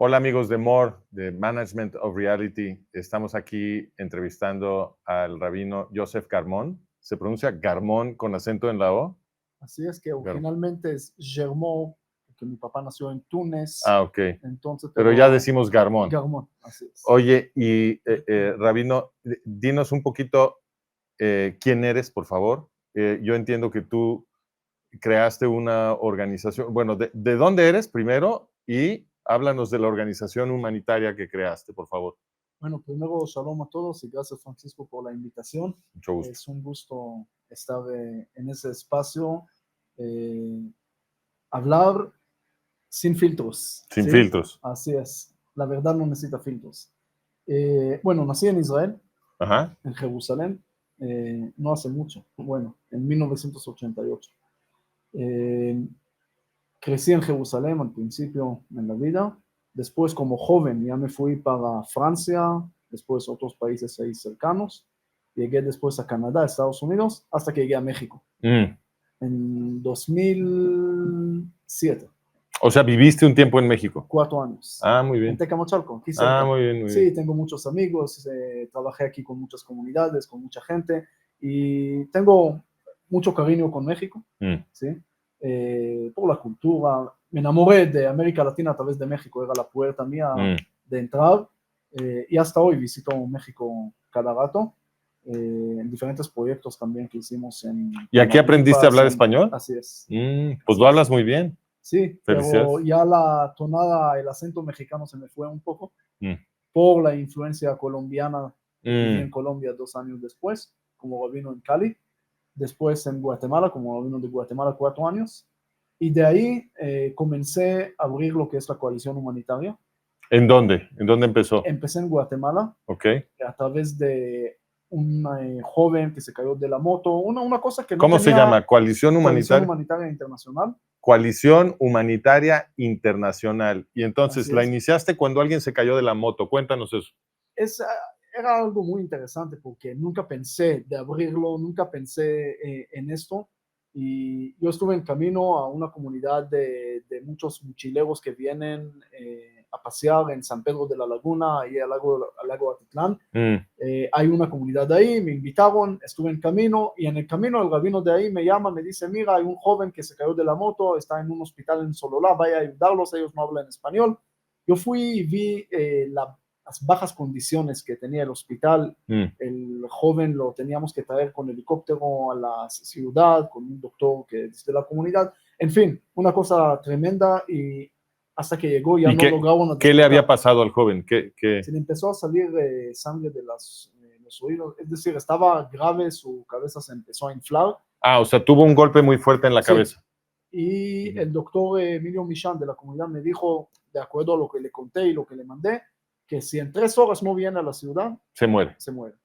Hola amigos de More, de Management of Reality. Estamos aquí entrevistando al rabino Joseph Garmon. ¿Se pronuncia Garmon con acento en la O? Así es que originalmente es Germó, porque mi papá nació en Túnez. Ah, ok. Entonces, pero ya decimos Garmon. Garmon, así es. Oye, y rabino, dinos un poquito quién eres, por favor. Yo entiendo que tú creaste una organización. Bueno, ¿de dónde eres primero? Y háblanos de la organización humanitaria que creaste, por favor. Bueno, primero, shalom a todos y gracias, Francisco, por la invitación. Mucho gusto. Es un gusto estar en ese espacio. Hablar sin filtros. Sin ¿sí? filtros. Así es. La verdad no necesita filtros. Bueno, nací en Israel, Ajá. en Jerusalén, no hace mucho. Bueno, en 1988. Crecí en Jerusalén al principio en la vida. Después, como joven, ya me fui para Francia, después otros países ahí cercanos. Llegué después a Canadá, Estados Unidos, hasta que llegué a México. En 2007. O sea, viviste un tiempo en México. 4 años. Ah, muy bien. En Tecamachalco, aquí cerca. Ah, muy bien, muy bien. Sí, tengo muchos amigos, trabajé aquí con muchas comunidades, con mucha gente, y tengo mucho cariño con México, ¿sí? Por la cultura. Me enamoré de América Latina a través de México, era la puerta mía de entrar, y hasta hoy visito México cada rato, en diferentes proyectos también que hicimos en... ¿Y aquí aprendiste a hablar español? Así es. Pues lo hablas muy bien. Sí, pero ya la tonada, el acento mexicano se me fue un poco por la influencia colombiana. Viví en Colombia 2 años después, como rabino en Cali, después en Guatemala, como rabino de Guatemala 4 años, y de ahí comencé a abrir lo que es la coalición humanitaria. ¿En dónde? ¿En dónde empezó? Empecé en Guatemala, a través de un joven que se cayó de la moto, una cosa que no ¿Cómo tenía... se llama? ¿Coalición Humanitaria? Coalición Humanitaria Internacional. Coalición Humanitaria Internacional. Y entonces Así la es. iniciaste cuando alguien se cayó de la moto. Cuéntanos eso. Era algo muy interesante porque nunca pensé de abrirlo, nunca pensé en esto. Y yo estuve en camino a una comunidad de muchos mochileros que vienen a pasear en San Pedro de la Laguna y al lago Atitlán. Hay una comunidad de ahí, me invitaron, estuve en camino, y en el camino el rabino de ahí me llama, me dice: mira, hay un joven que se cayó de la moto, está en un hospital en Sololá, vaya a ayudarlos, ellos no hablan español. Yo fui y vi las bajas condiciones que tenía el hospital. El joven lo teníamos que traer con helicóptero a la ciudad, con un doctor que es de la comunidad. En fin, una cosa tremenda, y hasta que llegó ya no lograban... ¿Qué le había pasado al joven? Se le empezó a salir sangre de los oídos, es decir, estaba grave, su cabeza se empezó a inflar. Ah, o sea, tuvo un golpe muy fuerte en la cabeza. Y el doctor Emilio Michan de la comunidad me dijo, de acuerdo a lo que le conté y lo que le mandé, que si en 3 horas no viene a la ciudad, se muere. Se muere.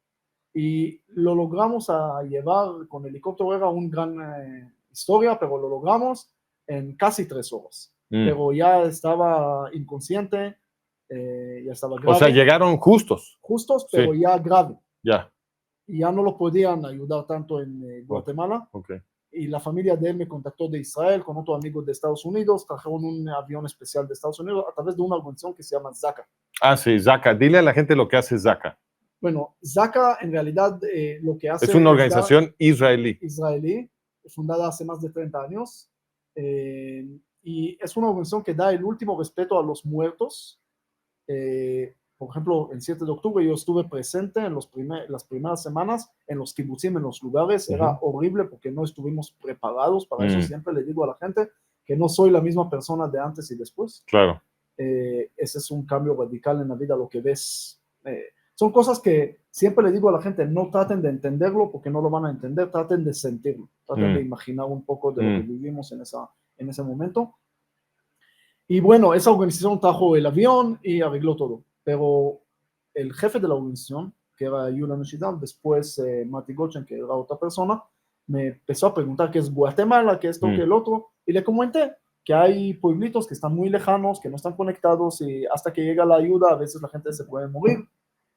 Y lo logramos a llevar con helicóptero, era una gran historia, pero lo logramos en casi 3 horas. Pero ya estaba inconsciente, ya estaba grave. O sea, llegaron justos. Justos, pero sí, ya grave. Ya. Y ya no lo podían ayudar tanto en Guatemala. Okay. Y la familia de él me contactó de Israel con otro amigo de Estados Unidos, trajeron un avión especial de Estados Unidos a través de una organización que se llama Zaka. Ah, sí, Zaka. Dile a la gente lo que hace Zaka. Bueno, Zaka en realidad lo que hace... Es una organización israelí. Israelí, fundada hace más de 30 años. Y es una organización que da el último respeto a los muertos. Por ejemplo, el 7 de octubre yo estuve presente en las primeras semanas en los kibutzim, en los lugares. Era horrible porque no estuvimos preparados para eso. Siempre le digo a la gente que no soy la misma persona de antes y después. Claro. Ese es un cambio radical en la vida, lo que ves. Son cosas que siempre le digo a la gente: no traten de entenderlo porque no lo van a entender, traten de sentirlo, traten de imaginar un poco de lo que vivimos en ese momento. Y bueno, esa organización trajo el avión y arregló todo. Pero el jefe de la organización, que era Yulia Nishidam, después Mati Gochen, que era otra persona, me empezó a preguntar qué es Guatemala, qué es esto, qué el otro, y le comenté que hay pueblitos que están muy lejanos, que no están conectados, y hasta que llega la ayuda, a veces la gente se puede morir.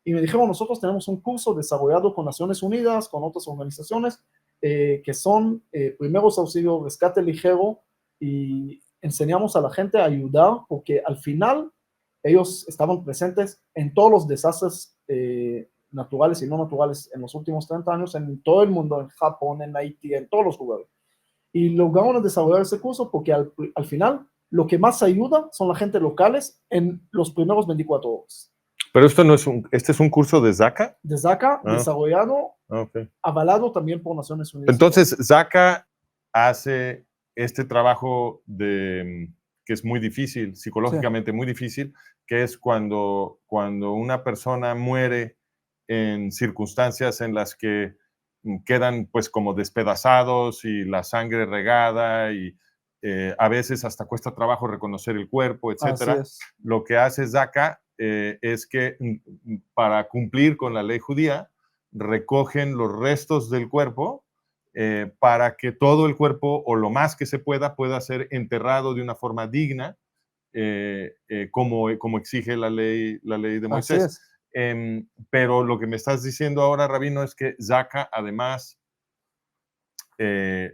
Y me dijeron: nosotros tenemos un curso desarrollado con Naciones Unidas, con otras organizaciones, que son primeros auxilios, rescate ligero, y enseñamos a la gente a ayudar, porque al final ellos estaban presentes en todos los desastres naturales y no naturales en los últimos 30 años en todo el mundo, en Japón, en Haití, en todos los lugares. Y lograron desarrollar ese curso porque al final lo que más ayuda son la gente locales en los primeros 24 horas. Pero esto no es este es un curso de Zaka. De Zaka, desarrollado, okay, avalado también por Naciones Unidas. Entonces, Zaka hace este trabajo que es muy difícil, psicológicamente muy difícil, que es cuando una persona muere en circunstancias en las que quedan pues como despedazados y la sangre regada y a veces hasta cuesta trabajo reconocer el cuerpo, etcétera. Lo que hace Zaka es que para cumplir con la ley judía recogen los restos del cuerpo para que todo el cuerpo o lo más que se pueda ser enterrado de una forma digna, como exige la ley de Moisés. Pero lo que me estás diciendo ahora, Rabino, es que Zaka además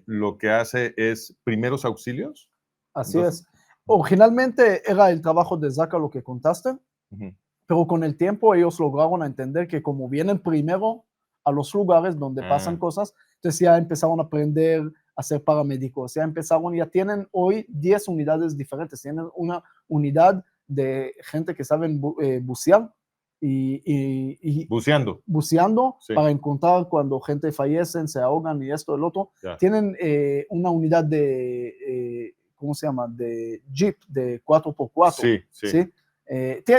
lo que hace es primeros auxilios. Así es. Originalmente era el trabajo de Zaka lo que contaste, pero con el tiempo ellos lograron entender que como vienen primero a los lugares donde pasan cosas, entonces ya empezaron a aprender a ser paramédicos, ya tienen hoy 10 unidades diferentes, tienen una unidad de gente que saben bucear y buceando para encontrar cuando gente fallece, se ahogan y esto, el otro. Tienen una unidad de, ¿cómo se llama? De jeep, de 4x4. ¿sí?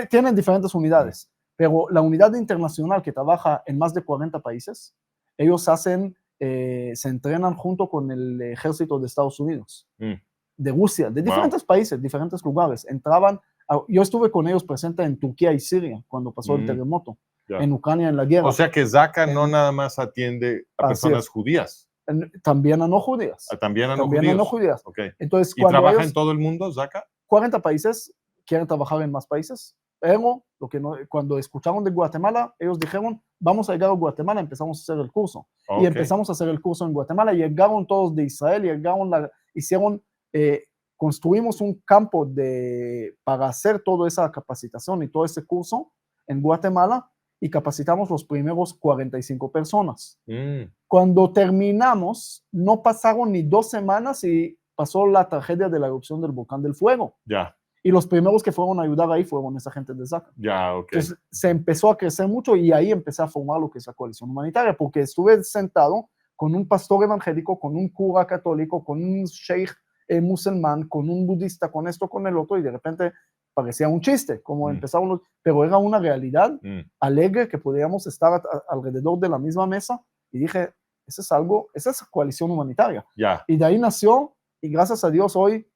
Tienen diferentes unidades, pero la unidad internacional que trabaja en más de 40 países, ellos se entrenan junto con el ejército de Estados Unidos, de Rusia, de diferentes países, diferentes lugares. Yo estuve con ellos presente en Turquía y Siria cuando pasó el terremoto, en Ucrania, en la guerra. O sea que Zaka no nada más atiende a personas judías. También a no judías. También a no judías. Okay. Entonces, ¿Y trabaja en todo el mundo, Zaka? 40 países, quieren trabajar en más países. Pero cuando escucharon de Guatemala, ellos dijeron, vamos a llegar a Guatemala, empezamos a hacer el curso. Y empezamos a hacer el curso en Guatemala, llegaron todos de Israel, construimos un campo para hacer toda esa capacitación y todo ese curso en Guatemala y capacitamos los primeros 45 personas. Cuando terminamos, no pasaron ni 2 semanas y pasó la tragedia de la erupción del volcán del Fuego. Y los primeros que fueron a ayudar ahí fueron esa gente de Zaka. Entonces se empezó a crecer mucho y ahí empecé a formar lo que es la coalición humanitaria, porque estuve sentado con un pastor evangélico, con un cura católico, con un sheikh musulmán, con un budista, con esto, con el otro, y de repente parecía un chiste, como empezaron, pero era una realidad alegre que podíamos estar alrededor de la misma mesa, y dije, esa es coalición humanitaria. Y de ahí nació, y gracias a Dios hoy,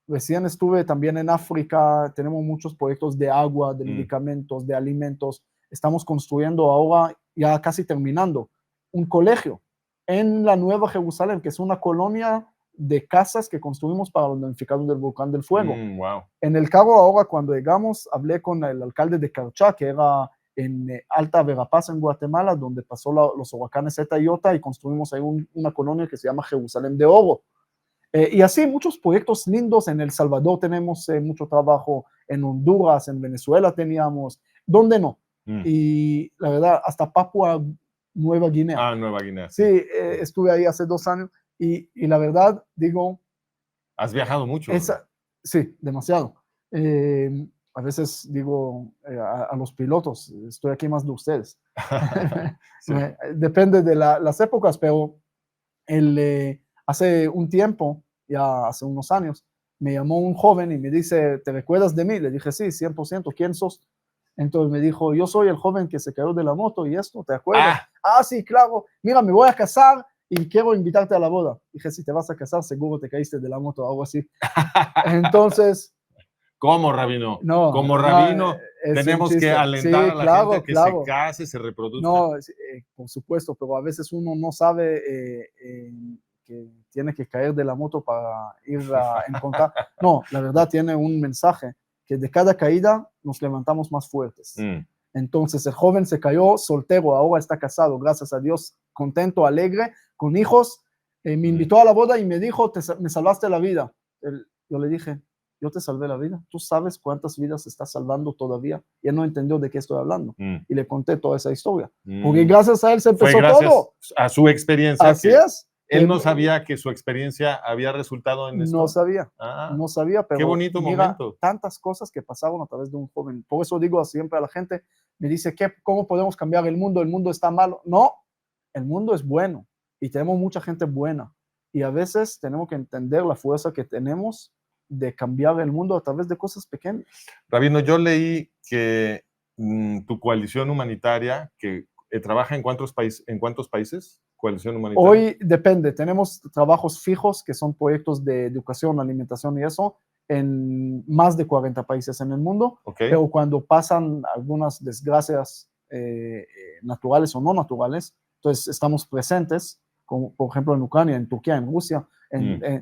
recién estuve también en África, tenemos muchos proyectos de agua, de medicamentos, de alimentos, estamos construyendo ahora, ya casi terminando, un colegio en la Nueva Jerusalén, que es una colonia de casas que construimos para los damnificados del volcán del Fuego. En el carro ahora, cuando llegamos, hablé con el alcalde de Carchá, que era en Alta Verapaz, en Guatemala, donde pasó los huracanes Eta y Iota, y construimos ahí una colonia que se llama Jerusalén de Oro. Y así muchos proyectos lindos. En El Salvador tenemos mucho trabajo, en Honduras, en Venezuela teníamos, ¿dónde no? Y la verdad, hasta Papua Nueva Guinea. Nueva Guinea. Sí, estuve ahí hace 2 años y la verdad, digo... ¿Has viajado mucho? Sí, demasiado. A veces digo a los pilotos, estoy aquí más de ustedes. Depende de las épocas, pero hace un tiempo, ya hace unos años, me llamó un joven y me dice, ¿te recuerdas de mí? Le dije, sí, 100%, ¿quién sos? Entonces me dijo, yo soy el joven que se cayó de la moto y esto, ¿te acuerdas? Sí, claro, mira, me voy a casar y quiero invitarte a la boda. Dije, si te vas a casar, seguro te caíste de la moto o algo así. Entonces... ¿Cómo, rabino? No, como rabino, tenemos que alentar a la gente a que se case, se reproduzca. No, por supuesto, pero a veces uno no sabe que tiene que caer de la moto para ir a encontrar. No, la verdad tiene un mensaje, que de cada caída nos levantamos más fuertes. Entonces el joven se cayó soltero, ahora está casado, gracias a Dios, contento, alegre, con hijos. Me invitó a la boda y me dijo, me salvaste la vida. Yo le dije, yo te salvé la vida. ¿Tú sabes cuántas vidas estás salvando todavía? Y él no entendió de qué estoy hablando. Y le conté toda esa historia. Porque gracias a él se empezó Fue gracias todo. A su experiencia. Así es. Él no sabía que su experiencia había resultado en esto. No sabía, pero qué bonito mira, momento. Tantas cosas que pasaron a través de un joven. Por eso digo siempre a la gente, me dice, ¿cómo podemos cambiar el mundo? El mundo está malo. No, el mundo es bueno y tenemos mucha gente buena. Y a veces tenemos que entender la fuerza que tenemos de cambiar el mundo a través de cosas pequeñas. Rabino, yo leí que tu coalición humanitaria, que trabaja en cuántos países, coalición humanitaria. Hoy depende, tenemos trabajos fijos que son proyectos de educación, alimentación y eso, en más de 40 países en el mundo, pero cuando pasan algunas desgracias naturales o no naturales, entonces estamos presentes, como por ejemplo en Ucrania, en Turquía, en Rusia,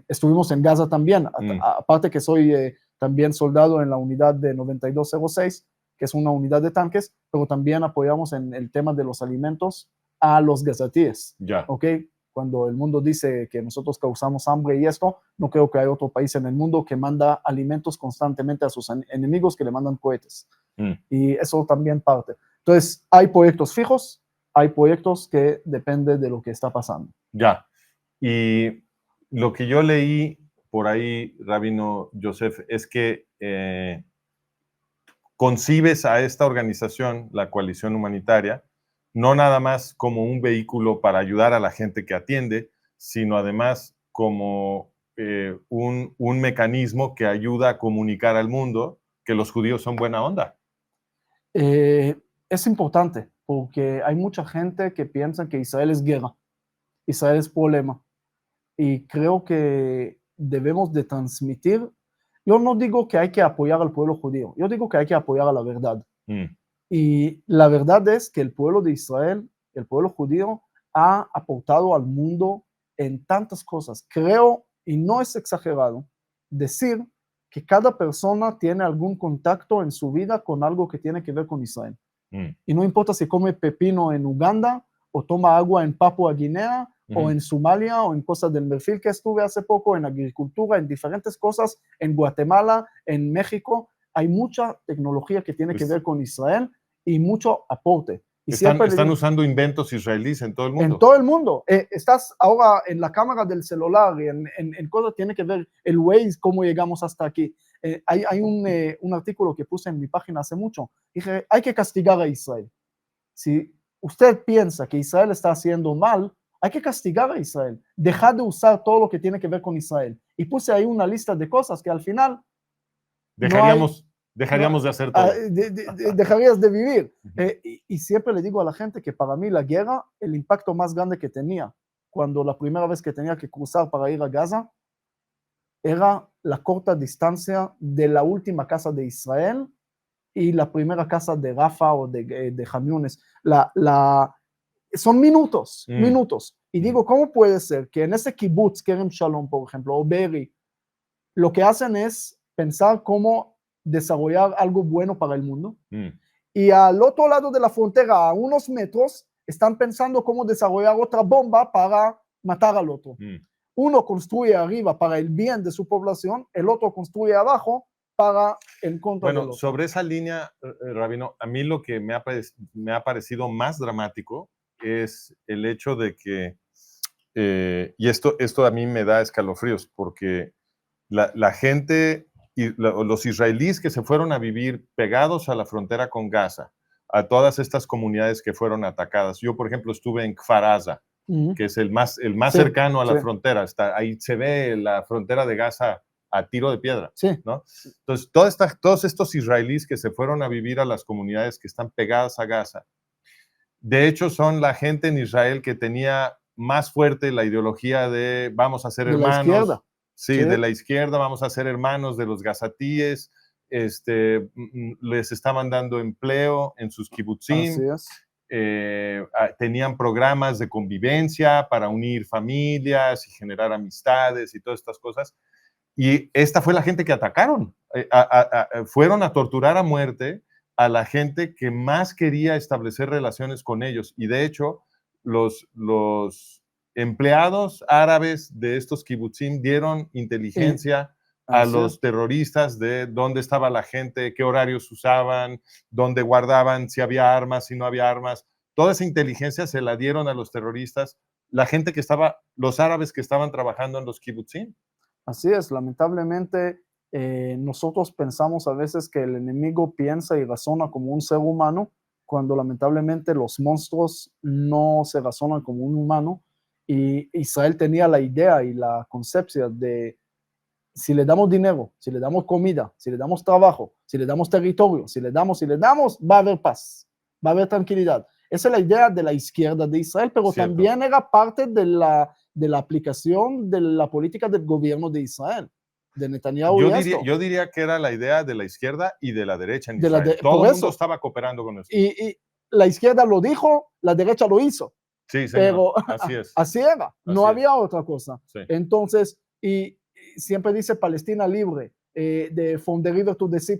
estuvimos en Gaza también, aparte que soy también soldado en la unidad de 9206, que es una unidad de tanques, pero también apoyamos en el tema de los alimentos a los gazatíes, ¿ok? Cuando el mundo dice que nosotros causamos hambre y esto, no creo que haya otro país en el mundo que manda alimentos constantemente a sus enemigos, que le mandan cohetes. Y eso también parte. Entonces, hay proyectos fijos, hay proyectos que dependen de lo que está pasando. Ya. Y lo que yo leí por ahí, Rabino Yosef, es que concibes a esta organización, la Coalición Humanitaria, no nada más como un vehículo para ayudar a la gente que atiende, sino además como un mecanismo que ayuda a comunicar al mundo que los judíos son buena onda. Es importante porque hay mucha gente que piensa que Israel es guerra, Israel es problema, y creo que debemos de transmitir. Yo no digo que hay que apoyar al pueblo judío, yo digo que hay que apoyar a la verdad. Y la verdad es que el pueblo de Israel, el pueblo judío, ha aportado al mundo en tantas cosas. Creo, y no es exagerado, decir que cada persona tiene algún contacto en su vida con algo que tiene que ver con Israel. Y no importa si come pepino en Uganda, o toma agua en Papua Guinea, o en Somalia, o en Costa del Marfil, que estuve hace poco, en agricultura, en diferentes cosas, en Guatemala, en México. Hay mucha tecnología que tiene que ver con Israel y mucho aporte. Y están usando inventos israelíes en todo el mundo. En todo el mundo. Estás ahora en la cámara del celular y en cosas tiene que ver el Waze, cómo llegamos hasta aquí. Hay un artículo que puse en mi página hace mucho. Dije, hay que castigar a Israel. Si usted piensa que Israel está haciendo mal, hay que castigar a Israel. Dejar de usar todo lo que tiene que ver con Israel. Y puse ahí una lista de cosas que al final dejaríamos de hacer todo. Dejarías de vivir. Y siempre le digo a la gente que para mí la guerra, el impacto más grande que tenía, cuando la primera vez que tenía que cruzar para ir a Gaza, era la corta distancia de la última casa de Israel y la primera casa de Rafa o de Jamiones. Son minutos. Y digo, ¿cómo puede ser que en ese kibbutz, Kerem Shalom, por ejemplo, o Be'eri, lo que hacen es pensar cómo desarrollar algo bueno para el mundo? Y al otro lado de la frontera, a unos metros, están pensando cómo desarrollar otra bomba para matar al otro. Uno construye arriba para el bien de su población, el otro construye abajo para en contra del otro. Sobre esa línea, Rabino, a mí lo que me ha parecido más dramático es el hecho de que, y esto a mí me da escalofríos, porque la gente, los israelíes que se fueron a vivir pegados a la frontera con Gaza, a todas estas comunidades que fueron atacadas. Yo, por ejemplo, estuve en Kfar Aza, que es el más cercano a la frontera. Ahí se ve la frontera de Gaza a tiro de piedra, ¿no? Entonces, todos estos israelíes que se fueron a vivir a las comunidades que están pegadas a Gaza, de hecho, son la gente en Israel que tenía más fuerte la ideología de vamos a ser hermanos. De la izquierda. Sí, de la izquierda, vamos a ser hermanos de los gazatíes, les estaban dando empleo en sus kibutzim, tenían programas de convivencia para unir familias y generar amistades y todas estas cosas. Y esta fue la gente que atacaron, fueron a torturar a muerte a la gente que más quería establecer relaciones con ellos. Y de hecho, los empleados árabes de estos kibutzim dieron inteligencia a Así los es. terroristas de dónde estaba la gente, qué horarios usaban, dónde guardaban, si había armas, si no había armas. Toda esa inteligencia se la dieron a los terroristas, la gente que estaba, los árabes que estaban trabajando en los kibutzim. Así es, lamentablemente nosotros pensamos a veces que el enemigo piensa y razona como un ser humano, cuando lamentablemente los monstruos no se razonan como un humano. Y Israel tenía la idea y la concepción de si le damos dinero, si le damos comida, si le damos trabajo, si le damos territorio, si le damos, va a haber paz, va a haber tranquilidad. Esa es la idea de la izquierda de Israel, pero Cierto. también era parte de la aplicación de la política del gobierno de Israel, de Netanyahu y esto. Yo diría que era la idea de la izquierda y de la derecha en De la Israel. de- Todo por el mundo eso. estaba cooperando con eso. Y la izquierda lo dijo, la derecha lo hizo, Sí, señor. pero Así es. así era, no Así había otra cosa. Sí. Entonces, y siempre dice Palestina libre, de from the river to the sea.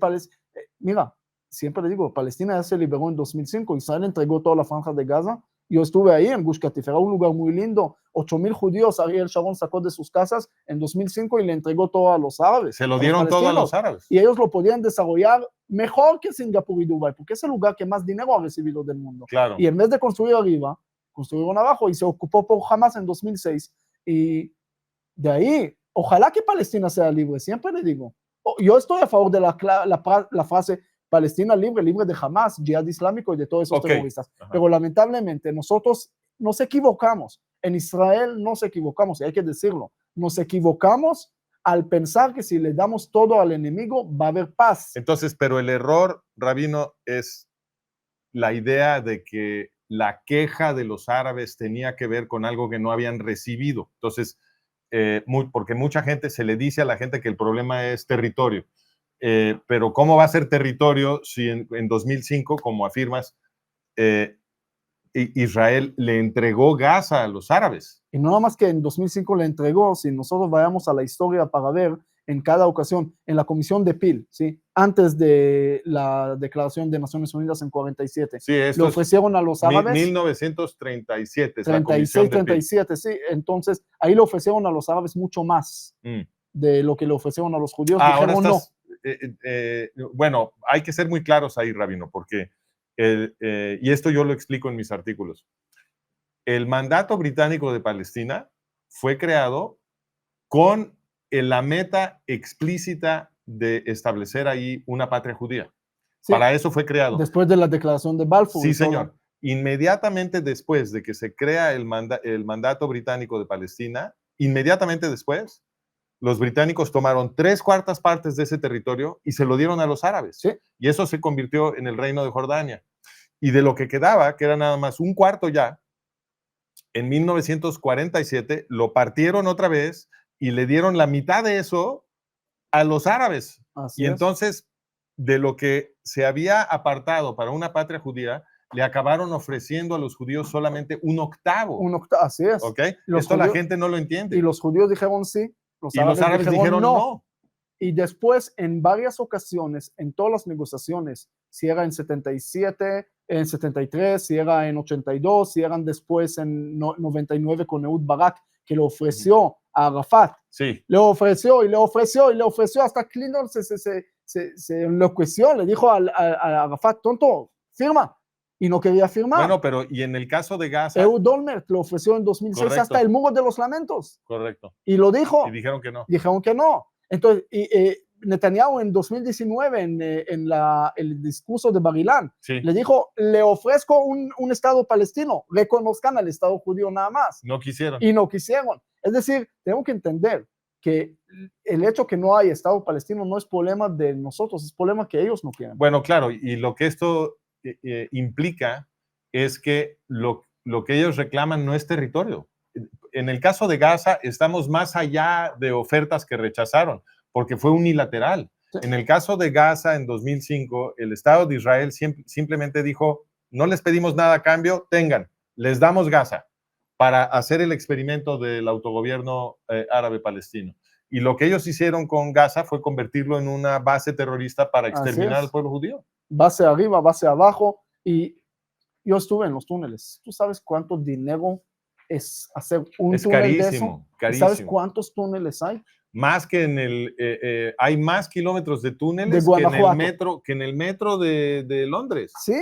Mira, siempre le digo, Palestina ya se liberó en 2005, Israel entregó toda la franja de Gaza. Yo estuve ahí en Gush Katif, era un lugar muy lindo, 8,000 judíos Ariel Sharon sacó de sus casas en 2005 y le entregó todo a los árabes. Se lo dieron todo a los árabes. Y ellos lo podían desarrollar mejor que Singapur y Dubái, porque es el lugar que más dinero ha recibido del mundo. Claro. Y en vez de construir arriba, construyeron abajo y se ocupó por Hamas en 2006. Y de ahí, ojalá que Palestina sea libre, siempre le digo. Yo estoy a favor de la frase Palestina libre, libre de Hamas, Jihad Islámico y de todos esos terroristas. Ajá. Pero lamentablemente nosotros nos equivocamos. En Israel nos equivocamos, y hay que decirlo. Nos equivocamos al pensar que si le damos todo al enemigo va a haber paz. Entonces, pero el error, Rabino, es la idea de que la queja de los árabes tenía que ver con algo que no habían recibido. Entonces, porque mucha gente se le dice a la gente que el problema es territorio. Pero ¿cómo va a ser territorio si en 2005, como afirmas, Israel le entregó Gaza a los árabes? Y no nada más que en 2005 le entregó, si nosotros vayamos a la historia para ver en cada ocasión, en la comisión de Peel, ¿sí? Antes de la declaración de Naciones Unidas en 47, sí, le ofrecieron a los árabes... 1937 es 36, la comisión de 37, sí. Entonces, ahí le ofrecieron a los árabes mucho más de lo que le ofrecieron a los judíos. Dijeron no. Bueno, hay que ser muy claros ahí, Rabino, porque, y esto yo lo explico en mis artículos, el mandato británico de Palestina fue creado con la meta explícita de establecer ahí una patria judía. Sí, para eso fue creado. Después de la declaración de Balfour. Sí, señor. Inmediatamente después de que se crea el mandato británico de Palestina, inmediatamente después, los británicos tomaron 3/4 partes de ese territorio y se lo dieron a los árabes. Sí. Y eso se convirtió en el reino de Jordania. Y de lo que quedaba, que era nada más 1/4 ya, en 1947 lo partieron otra vez y le dieron la mitad de eso a los árabes. Así y es. Entonces, de lo que se había apartado para una patria judía, le acabaron ofreciendo a los judíos solamente 1/8. 1/8, así es. ¿Okay? Esto judíos, la gente no lo entiende. Y los judíos dijeron sí, los árabes dijeron no. Y después, en varias ocasiones, en todas las negociaciones, si era en 77, en 73, si era en 82, si eran después en 99 con Ehud Barak, que le ofreció a Arafat. Sí. Le ofreció y le ofreció y le ofreció, hasta Clinton se enloqueció, le dijo a Arafat, tonto, firma. Y no quería firmar. Bueno, pero y en el caso de Gaza. Ehud Olmert lo ofreció en 2006. Correcto. Hasta el muro de los lamentos. Correcto. Y lo dijo. Y dijeron que no. Dijeron que no. Entonces, Netanyahu en 2019, en el discurso de Bar-Ilan, sí, le dijo, le ofrezco un Estado palestino, reconozcan al Estado judío nada más. No quisieron. Y no quisieron. Es decir, tenemos que entender que el hecho que no hay Estado palestino no es problema de nosotros, es problema que ellos no quieren. Bueno, claro, y lo que esto implica es que lo que ellos reclaman no es territorio. En el caso de Gaza estamos más allá de ofertas que rechazaron, porque fue unilateral. Sí. En el caso de Gaza en 2005, el Estado de Israel simplemente dijo, no les pedimos nada a cambio, tengan, les damos Gaza para hacer el experimento del autogobierno árabe palestino. Y lo que ellos hicieron con Gaza fue convertirlo en una base terrorista para exterminar al pueblo judío. Base arriba, base abajo, y yo estuve en los túneles. ¿Tú sabes cuánto dinero es hacer un túnel de eso? Carísimo. ¿Sabes cuántos túneles hay? más que hay más kilómetros de túneles De Guanajuato. que en el metro de Londres. Sí,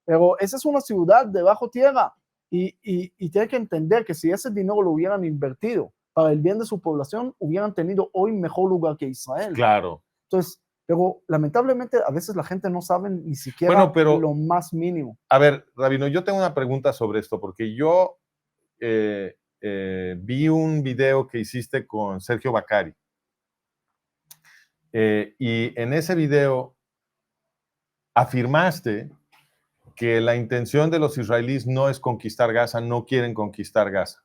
pero esa es una ciudad de bajo tierra y tiene que entender que si ese dinero lo hubieran invertido para el bien de su población, hubieran tenido hoy mejor lugar que Israel. Claro. Entonces, pero lamentablemente a veces la gente no sabe ni siquiera lo más mínimo. A ver, Rabino, yo tengo una pregunta sobre esto, porque yo vi un video que hiciste con Sergio Bacari. Y en ese video afirmaste que la intención de los israelíes no es conquistar Gaza, no quieren conquistar Gaza.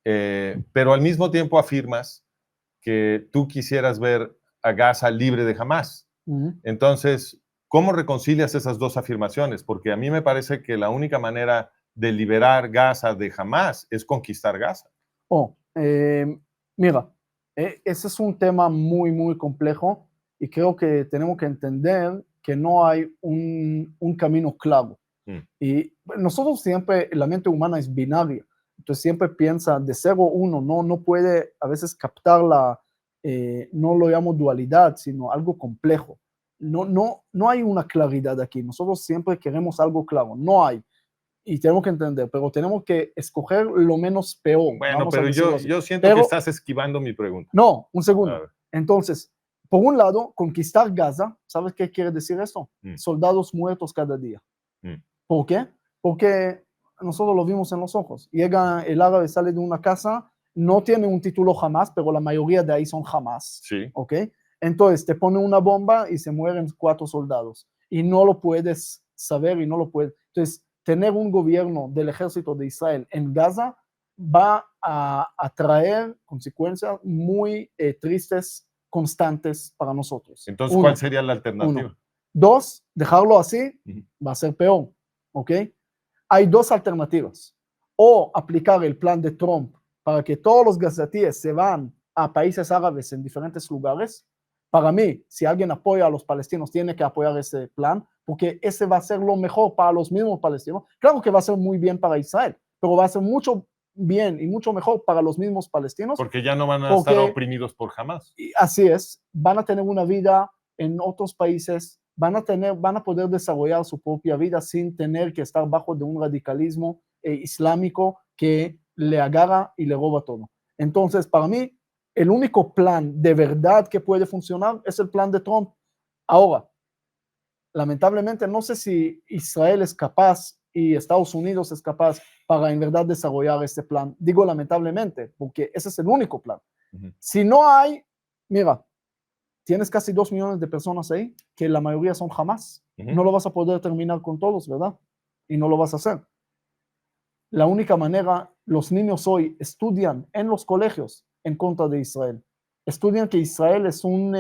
Pero al mismo tiempo afirmas que tú quisieras ver a Gaza libre de Hamás. Entonces, ¿cómo reconcilias esas dos afirmaciones? Porque a mí me parece que la única manera de liberar Gaza de Hamás es conquistar Gaza. Mira, ese es un tema muy, muy complejo y creo que tenemos que entender que no hay un camino claro. Y nosotros siempre, la mente humana es binaria, entonces siempre piensa de 0 a 1, no puede a veces captar no lo llamo dualidad, sino algo complejo. No hay una claridad aquí, nosotros siempre queremos algo claro, no hay. Y tenemos que entender, pero tenemos que escoger lo menos peor. Bueno, pero yo siento que estás esquivando mi pregunta. No, un segundo. Entonces, por un lado, conquistar Gaza, ¿sabes qué quiere decir eso? Soldados muertos cada día. ¿Por qué? Porque nosotros lo vimos en los ojos. Llega el árabe, sale de una casa, no tiene un título jamás, pero la mayoría de ahí son jamás. Sí. ¿Ok? Entonces, te pone una bomba y se mueren 4 soldados. Y no lo puedes saber y no lo puedes. Entonces, tener un gobierno del ejército de Israel en Gaza va a traer consecuencias muy tristes, constantes para nosotros. Entonces, ¿cuál sería la alternativa? 1. 2, dejarlo así va a ser peor. ¿Ok? Hay 2 alternativas. O aplicar el plan de Trump para que todos los gazatíes se van a países árabes en diferentes lugares. Para mí, si alguien apoya a los palestinos, tiene que apoyar ese plan, porque ese va a ser lo mejor para los mismos palestinos. Claro que va a ser muy bien para Israel, pero va a ser mucho bien y mucho mejor para los mismos palestinos. Porque ya no van a estar oprimidos por Hamás. Así es, van a tener una vida en otros países, van a poder desarrollar su propia vida sin tener que estar bajo de un radicalismo islámico que le agarra y le roba todo. Entonces, para mí, el único plan de verdad que puede funcionar es el plan de Trump. Ahora, lamentablemente, no sé si Israel es capaz y Estados Unidos es capaz para en verdad desarrollar este plan. Digo lamentablemente, porque ese es el único plan. Si no hay, mira, tienes casi 2 millones de personas ahí, que la mayoría son Hamás. No lo vas a poder terminar con todos, ¿verdad? Y no lo vas a hacer. La única manera, los niños hoy estudian en los colegios en contra de Israel. Estudian que Israel es un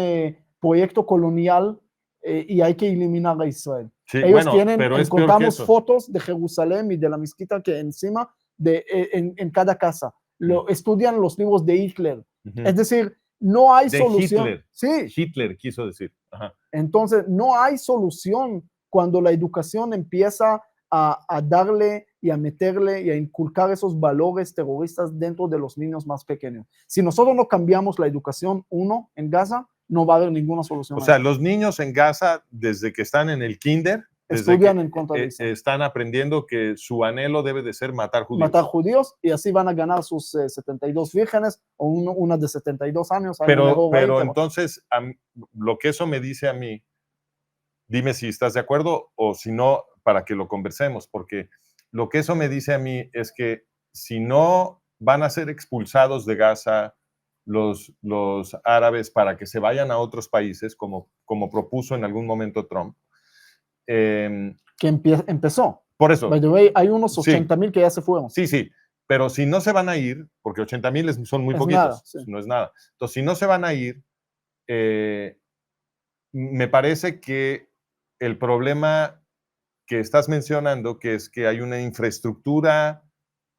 proyecto colonial y hay que eliminar a Israel. Sí, ellos tienen, encontramos fotos de Jerusalén y de la mezquita que encima en cada casa. Estudian los libros de Hitler. Es decir, no hay solución. Hitler. Sí. Hitler quiso decir. Ajá. Entonces, no hay solución cuando la educación empieza a darle y a meterle y a inculcar esos valores terroristas dentro de los niños más pequeños. Si nosotros no cambiamos la educación, en Gaza, no va a haber ninguna solución. O sea, los niños en Gaza, desde que están en el kinder, estudian en contra de Israel. Están aprendiendo que su anhelo debe de ser matar judíos. Matar judíos, y así van a ganar sus 72 vírgenes o una de 72 años. Pero entonces, lo que eso me dice a mí, dime si estás de acuerdo o si no, para que lo conversemos, porque lo que eso me dice a mí es que si no van a ser expulsados de Gaza los árabes para que se vayan a otros países, como propuso en algún momento Trump. Que empezó. Por eso. By the way, hay unos 80,000 que ya se fueron. Sí, pero si no se van a ir, porque 80,000 son muy poquitos, nada, sí. No es nada. Entonces, si no se van a ir, me parece que el problema que estás mencionando, que es que hay una infraestructura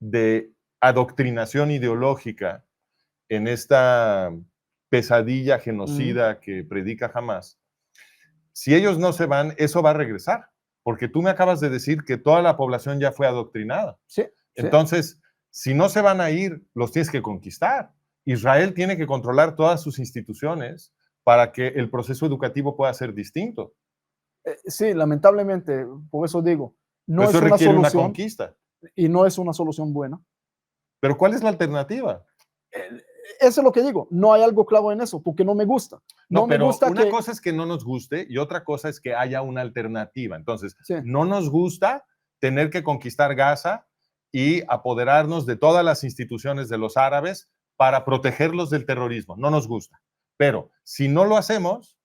de adoctrinación ideológica en esta pesadilla genocida que predica Hamás, si ellos no se van, eso va a regresar, porque tú me acabas de decir que toda la población ya fue adoctrinada. Sí. Entonces, si no se van a ir, los tienes que conquistar. Israel tiene que controlar todas sus instituciones para que el proceso educativo pueda ser distinto. Sí, lamentablemente, por eso digo, no Pero es eso una requiere una solución conquista. y no es una solución buena. Pero ¿cuál es la alternativa? Eso es lo que digo, no hay algo claro en eso, porque no me gusta. No, No me pero gusta una que... cosa es que no nos guste y otra cosa es que haya una alternativa. Entonces, Sí. no nos gusta tener que conquistar Gaza y apoderarnos de todas las instituciones de los árabes para protegerlos del terrorismo. No nos gusta. Pero si no lo hacemos,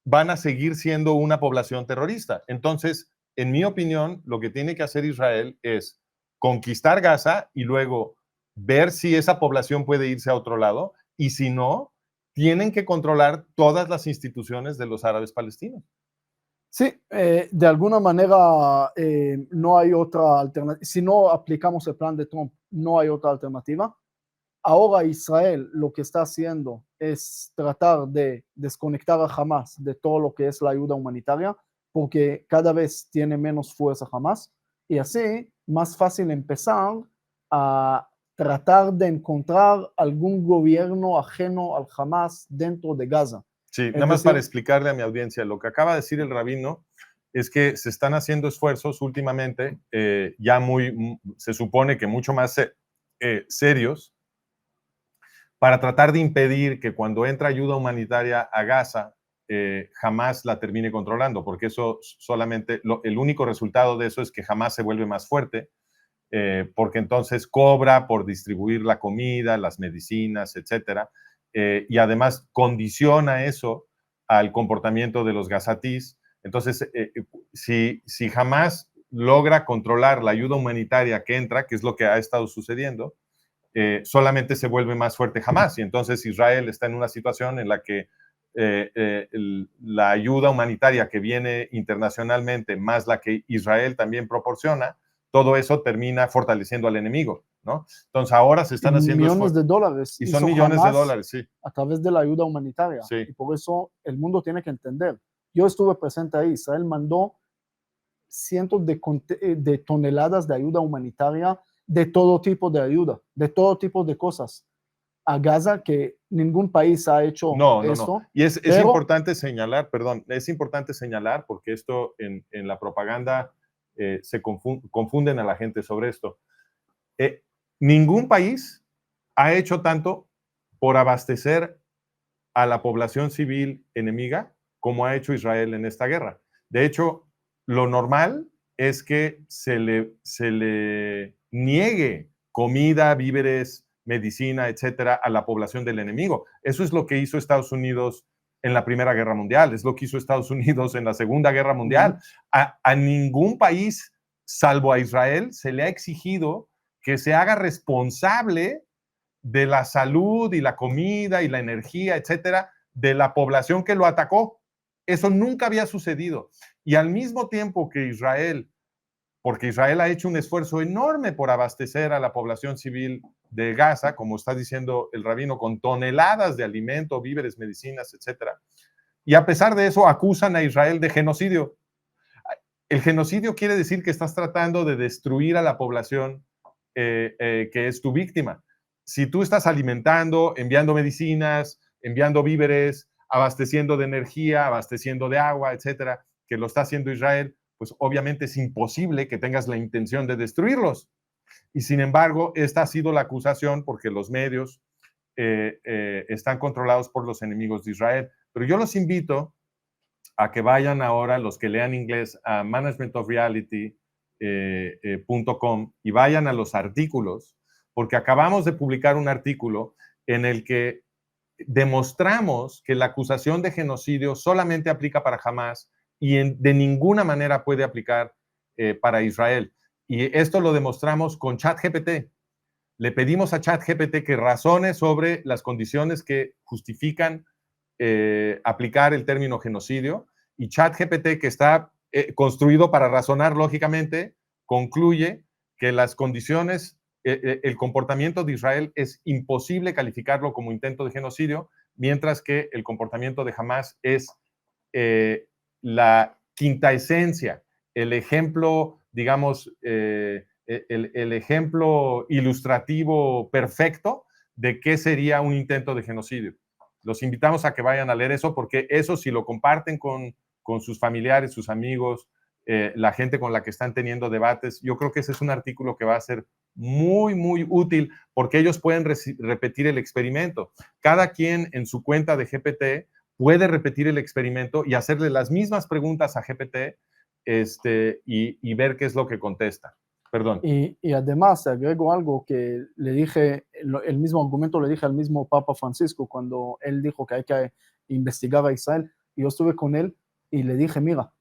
van a seguir siendo una población terrorista. Entonces, en mi opinión, lo que tiene que hacer Israel es conquistar Gaza y luego ver si esa población puede irse a otro lado y si no, tienen que controlar todas las instituciones de los árabes palestinos. Sí, de alguna manera no hay otra alternativa. Si no aplicamos el plan de Trump, no hay otra alternativa. Ahora Israel lo que está haciendo es tratar de desconectar a Hamas de todo lo que es la ayuda humanitaria, porque cada vez tiene menos fuerza Hamas y así más fácil empezar a tratar de encontrar algún gobierno ajeno al Hamas dentro de Gaza. Sí, Es nada más decir, para explicarle a mi audiencia, lo que acaba de decir el rabino es que se están haciendo esfuerzos últimamente, ya se supone que mucho más serios, para tratar de impedir que cuando entra ayuda humanitaria a Gaza, jamás la termine controlando, porque eso solamente, el único resultado de eso es que jamás se vuelve más fuerte, porque entonces cobra por distribuir la comida, las medicinas, etcétera, y además condiciona eso al comportamiento de los gazatís. Entonces, si jamás logra controlar la ayuda humanitaria que entra, que es lo que ha estado sucediendo, solamente se vuelve más fuerte jamás. Y entonces Israel está en una situación en la que la ayuda humanitaria que viene internacionalmente, más la que Israel también proporciona, todo eso termina fortaleciendo al enemigo, ¿no? Entonces ahora se están haciendo millones de dólares y son hizo millones de Hamas dólares, sí. a través de la ayuda humanitaria. Sí. Y por eso el mundo tiene que entender. Yo estuve presente ahí. Israel mandó cientos de toneladas de ayuda humanitaria, de todo tipo de ayuda, de todo tipo de cosas a Gaza, que ningún país ha hecho No. esto. Y es pero importante señalar, perdón, es importante señalar porque esto en la propaganda se confunden a la gente sobre esto. Ningún país ha hecho tanto por abastecer a la población civil enemiga como ha hecho Israel en esta guerra. De hecho, lo normal es que se le niegue comida, víveres, medicina, etcétera, a la población del enemigo. Eso es lo que hizo Estados Unidos en la Primera Guerra Mundial, es lo que hizo Estados Unidos en la Segunda Guerra Mundial. A ningún país, salvo a Israel, se le ha exigido que se haga responsable de la salud y la comida y la energía, etcétera, de la población que lo atacó. Eso nunca había sucedido. Y al mismo tiempo que Israel, porque Israel ha hecho un esfuerzo enorme por abastecer a la población civil de Gaza, como está diciendo el rabino, con toneladas de alimento, víveres, medicinas, etcétera. Y a pesar de eso, acusan a Israel de genocidio. El genocidio quiere decir que estás tratando de destruir a la población que es tu víctima. Si tú estás alimentando, enviando medicinas, enviando víveres, abasteciendo de energía, abasteciendo de agua, etcétera, que lo está haciendo Israel, pues obviamente es imposible que tengas la intención de destruirlos. Y sin embargo, esta ha sido la acusación porque los medios están controlados por los enemigos de Israel. Pero yo los invito a que vayan ahora, los que lean inglés, a managementofreality.com y vayan a los artículos, porque acabamos de publicar un artículo en el que demostramos que la acusación de genocidio solamente aplica para Hamas y de ninguna manera puede aplicar para Israel. Y esto lo demostramos con ChatGPT. Le pedimos a ChatGPT que razone sobre las condiciones que justifican aplicar el término genocidio, y ChatGPT, que está construido para razonar lógicamente, concluye que las condiciones, el comportamiento de Israel es imposible calificarlo como intento de genocidio, mientras que el comportamiento de Hamas es la quinta esencia, el ejemplo, digamos, el ejemplo ilustrativo perfecto de qué sería un intento de genocidio. Los invitamos a que vayan a leer eso, porque eso, si lo comparten con sus familiares, sus amigos, la gente con la que están teniendo debates, yo creo que ese es un artículo que va a ser muy, muy útil, porque ellos pueden repetir el experimento. Cada quien en su cuenta de GPT puede repetir el experimento y hacerle las mismas preguntas a GPT y ver qué es lo que contesta. Perdón. Y además, agrego algo que le dije, el mismo argumento le dije al mismo Papa Francisco cuando él dijo que hay que investigar a Israel. Y yo estuve con él y le dije, mira,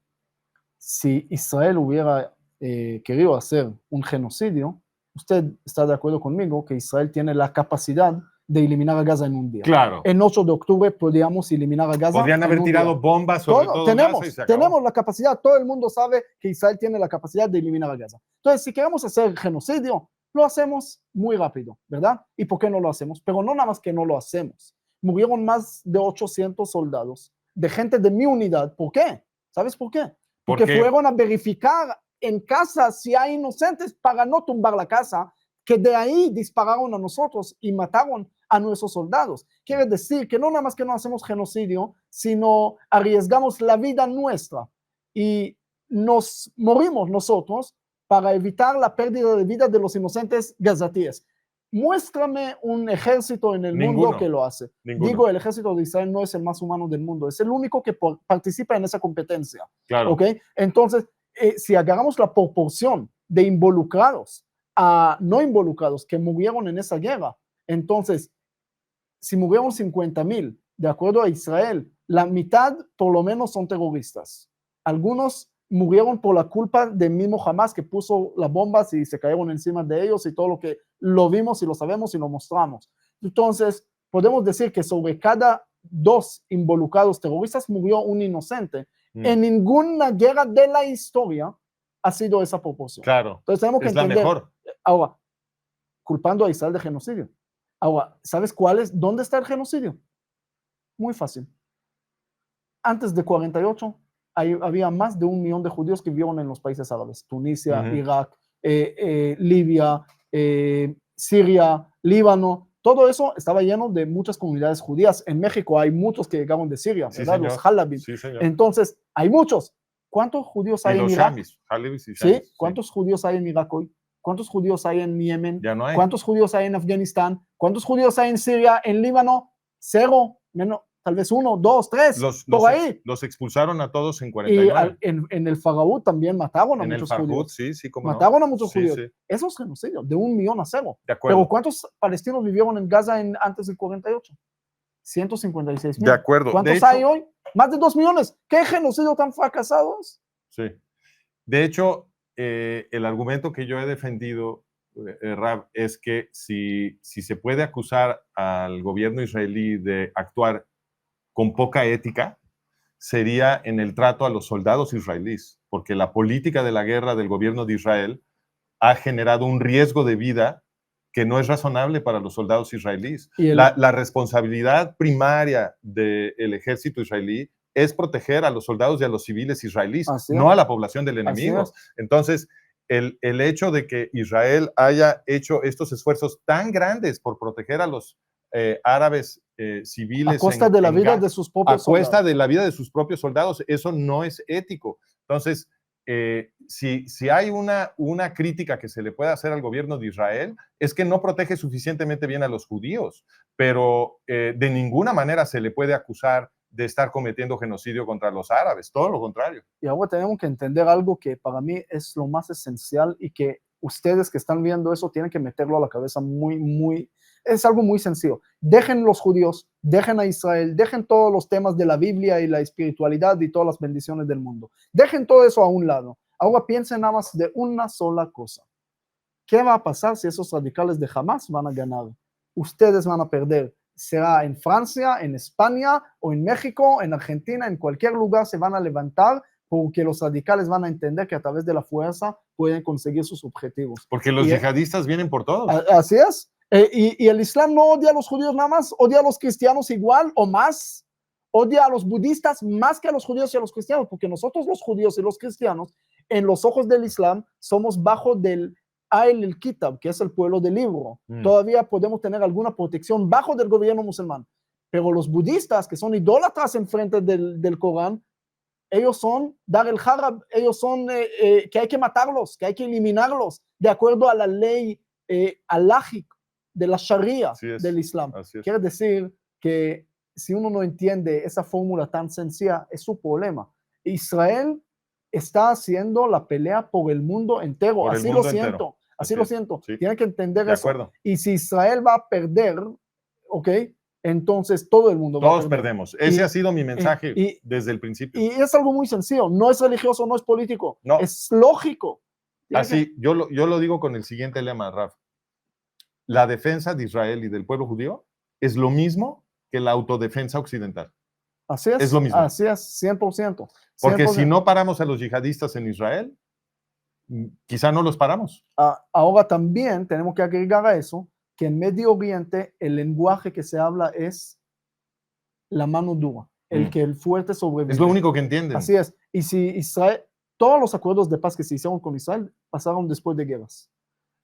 si Israel hubiera querido hacer un genocidio, usted está de acuerdo conmigo que Israel tiene la capacidad de eliminar a Gaza en un día. Claro. En 8 de octubre podíamos eliminar a Gaza. Podrían haber tirado bombas sobre todo Gaza y se acabó. Tenemos la capacidad, todo el mundo sabe que Israel tiene la capacidad de eliminar a Gaza. Entonces, si queremos hacer genocidio, lo hacemos muy rápido, ¿verdad? ¿Y por qué no lo hacemos? Pero no nada más que no lo hacemos. Murieron más de 800 soldados de gente de mi unidad. ¿Por qué? ¿Sabes por qué? Porque fueron a verificar en casa si hay inocentes para no tumbar la casa, que de ahí dispararon a nosotros y mataron a nuestros soldados. Quiere decir que no nada más que no hacemos genocidio, sino arriesgamos la vida nuestra y nos morimos nosotros para evitar la pérdida de vida de los inocentes gazatíes. Muéstrame un ejército en el mundo que lo hace. Digo, el ejército de Israel no es el más humano del mundo, es el único que participa en esa competencia. Claro. ¿Okay? Entonces, si agarramos la proporción de involucrados a no involucrados que murieron en esa guerra, entonces, si murieron 50,000, de acuerdo a Israel, la mitad por lo menos son terroristas. Algunos murieron por la culpa del mismo Hamas que puso las bombas y se cayeron encima de ellos y todo lo que lo vimos y lo sabemos y lo mostramos. Entonces, podemos decir que sobre cada 2 involucrados terroristas murió un inocente. En ninguna guerra de la historia ha sido esa proporción. Claro, entonces tenemos que entender. La mejor. Ahora, culpando a Israel de genocidio. Ahora, ¿sabes dónde está el genocidio? Muy fácil. Antes de 48, había más de 1 millón de judíos que vivieron en los países árabes. Tunisia, Irak, Libia, Siria, Líbano. Todo eso estaba lleno de muchas comunidades judías. En México hay muchos que llegaron de Siria, ¿verdad? Los Halabim. Sí, entonces, hay muchos. ¿Cuántos judíos hay en Irak? ¿Sí? ¿Cuántos judíos hay en Irak hoy? ¿Cuántos judíos hay en Yemen? Ya no hay. ¿Cuántos judíos hay en Afganistán? ¿Cuántos judíos hay en Siria, en Líbano? 0, menos, tal vez 1, 2, 3, por ahí. Los expulsaron a todos en 49. Y en el Faraud también mataron a muchos judíos. Sí, cómo mataron no. a muchos judíos. Sí. Eso es genocidio, de 1 millón a 0. De acuerdo. Pero ¿cuántos palestinos vivieron en Gaza antes del 48? 156,000. De acuerdo. ¿Cuántos hay hoy? Más de 2 millones. ¿Qué genocidio tan fracasados? Sí. De hecho, el argumento que yo he defendido, Rab, es que si se puede acusar al gobierno israelí de actuar con poca ética, sería en el trato a los soldados israelíes, porque la política de la guerra del gobierno de Israel ha generado un riesgo de vida que no es razonable para los soldados israelíes. La responsabilidad primaria del ejército israelí es proteger a los soldados y a los civiles israelíes, no a la población del enemigo. Entonces, el hecho de que Israel haya hecho estos esfuerzos tan grandes por proteger a los árabes civiles a costa de la vida de sus propios soldados. A costa de la vida de sus propios soldados, eso no es ético. Entonces, si hay una crítica que se le puede hacer al gobierno de Israel, es que no protege suficientemente bien a los judíos, pero de ninguna manera se le puede acusar de estar cometiendo genocidio contra los árabes, todo lo contrario. Y ahora tenemos que entender algo que para mí es lo más esencial y que ustedes que están viendo eso tienen que meterlo a la cabeza es algo muy sencillo. Dejen los judíos, dejen a Israel, dejen todos los temas de la Biblia y la espiritualidad y todas las bendiciones del mundo. Dejen todo eso a un lado. Ahora piensen nada más de una sola cosa. ¿Qué va a pasar si esos radicales de Hamas van a ganar? Ustedes van a perder. Será en Francia, en España o en México, en Argentina, en cualquier lugar se van a levantar porque los radicales van a entender que a través de la fuerza pueden conseguir sus objetivos. Porque los yihadistas vienen por todos. Así es. Y el Islam no odia a los judíos nada más, odia a los cristianos igual o más, odia a los budistas más que a los judíos y a los cristianos, porque nosotros los judíos y los cristianos, en los ojos del Islam, somos bajo del Ahl el-Kitab, que es el pueblo del libro, todavía podemos tener alguna protección bajo del gobierno musulmán. Pero los budistas, que son idólatras en frente del Corán, ellos son Dar el-Harab, ellos son que hay que matarlos, que hay que eliminarlos, de acuerdo a la ley alágica de la Sharia del Islam. Quiere decir que si uno no entiende esa fórmula tan sencilla, es su problema. Israel está haciendo la pelea por el mundo entero, así lo siento, así lo siento. Tienen que entender eso. Y si Israel va a perder, ¿ok? Entonces todo el mundo va a perder. Todos perdemos. Ese ha sido mi mensaje desde el principio. Y es algo muy sencillo, no es religioso, no es político, no. Es lógico. Así, yo lo digo con el siguiente lema, Raf. La defensa de Israel y del pueblo judío es lo mismo que la autodefensa occidental. Así es. Es lo mismo. Así es, 100%. Porque si no paramos a los yihadistas en Israel, quizá no los paramos. Ahora también tenemos que agregar a eso que en Medio Oriente el lenguaje que se habla es la mano dura, que el fuerte sobrevive. Es lo único que entienden. Así es. Y si Israel, todos los acuerdos de paz que se hicieron con Israel pasaron después de guerras.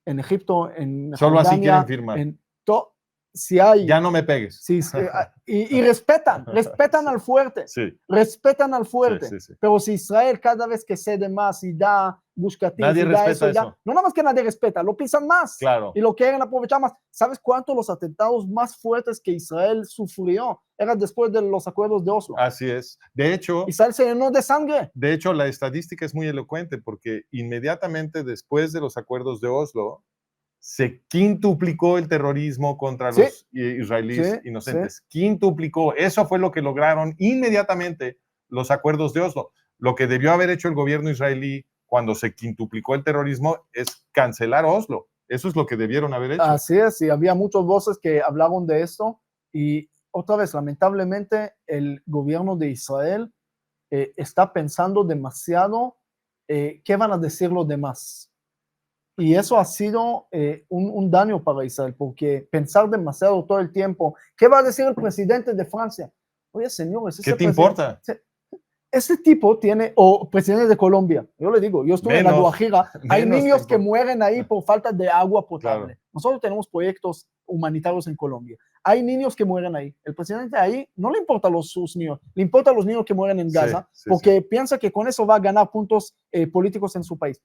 En Egipto, en Solo Jordania, así quieren firmar. Si hay, ya no me pegues. Sí, y respetan al fuerte. Sí. Respetan al fuerte. Sí. Pero si Israel cada vez que cede más y da buscatín, nadie respeta eso. No nada más que nadie respeta, lo piensan más. Claro. Y lo quieren aprovechar más. ¿Sabes cuántos los atentados más fuertes que Israel sufrió eran después de los acuerdos de Oslo? Así es. De hecho, Israel se llenó de sangre. De hecho, la estadística es muy elocuente porque inmediatamente después de los acuerdos de Oslo, se quintuplicó el terrorismo contra los israelíes inocentes. Quintuplicó. Eso fue lo que lograron inmediatamente los acuerdos de Oslo. Lo que debió haber hecho el gobierno israelí cuando se quintuplicó el terrorismo es cancelar Oslo. Eso es lo que debieron haber hecho. Así es, y había muchas voces que hablaban de esto. Y otra vez, lamentablemente, el gobierno de Israel está pensando demasiado qué van a decir los demás. Y eso ha sido un daño para Israel, porque pensar demasiado todo el tiempo, ¿qué va a decir el presidente de Francia? Oye, señores, ¿qué te importa? Ese tipo tiene, o presidente de Colombia, yo le digo, yo estuve en la Guajira, hay niños que mueren ahí por falta de agua potable. Claro. Nosotros tenemos proyectos humanitarios en Colombia. Hay niños que mueren ahí. El presidente ahí no le importa sus niños, le importa a los niños que mueren en Gaza, porque piensa que con eso va a ganar puntos políticos en su país.